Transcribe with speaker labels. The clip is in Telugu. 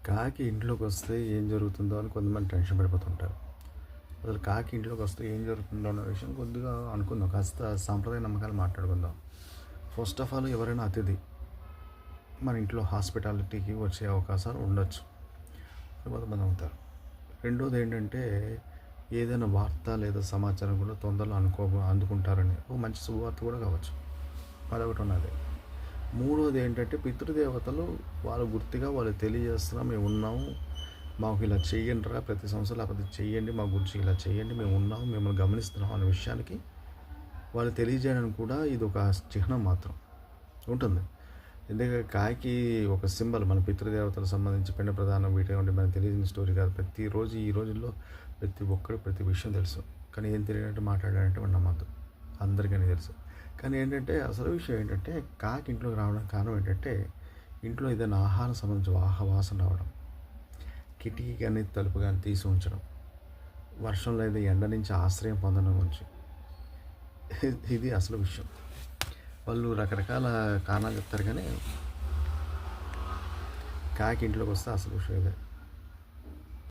Speaker 1: కాకి ఇంట్లోకి వస్తే ఏం జరుగుతుందో అని కొంతమంది టెన్షన్ పడిపోతుంటారు. అసలు కాకి ఇంట్లోకి వస్తే ఏం జరుగుతుందో అన్న విషయం కొద్దిగా అనుకుందాం. కాస్త సాంప్రదాయ నమ్మకాలు మాట్లాడుకుందాం. ఫస్ట్ ఆఫ్ ఆల్, ఎవరైనా అతిథి మన ఇంట్లో హాస్పిటాలిటీకి వచ్చే అవకాశాలు ఉండొచ్చు. కొంతమంది అవుతారు. రెండోది ఏంటంటే, ఏదైనా వార్త లేదా సమాచారం కూడా తొందరలో అందుకుంటారని ఒక మంచి శుభవార్త కూడా కావచ్చు. అదొకటి ఉన్నది. మూడోది ఏంటంటే, పితృదేవతలు వాళ్ళ గుర్తుగా వాళ్ళు తెలియజేస్తున్నాం, మేము ఉన్నాము, మాకు ఇలా చెయ్యండిరా ప్రతి సంవత్సరం, లేకపోతే చెయ్యండి, మా గురించి ఇలా చెయ్యండి, మేము ఉన్నాము, మిమ్మల్ని గమనిస్తున్నాం అనే విషయానికి వాళ్ళు తెలియజేయడానికి కూడా ఇది ఒక చిహ్నం మాత్రం ఉంటుంది. ఎందుకంటే కాకి ఒక సింబల్, మన పితృదేవతలకు సంబంధించి పిండ ప్రధానం వీటి ఉంటే మనకు తెలియని స్టోరీ కాదు. ప్రతిరోజు ఈ రోజుల్లో ప్రతి ఒక్కరు ప్రతి విషయం తెలుసు, కానీ ఏం తెలియనట్టు మాట్లాడాలంటే మనం నమ్మద్దు. అందరికీ తెలుసు. కానీ ఏంటంటే, అసలు విషయం ఏంటంటే, కాకి ఇంట్లోకి రావడానికి కారణం ఏంటంటే, ఇంట్లో ఏదైనా ఆహారం సంబంధించి వాసన రావడం, కిటికీ కానీ తలుపు కానీ తీసి ఉంచడం, వర్షం లేదా ఎండ నుంచి ఆశ్రయం పొందడం గురించి, ఇది అసలు విషయం. వాళ్ళు రకరకాల కారణాలు చెప్తారు, కానీ కాకి ఇంట్లోకి వస్తే అసలు విషయం ఇదే.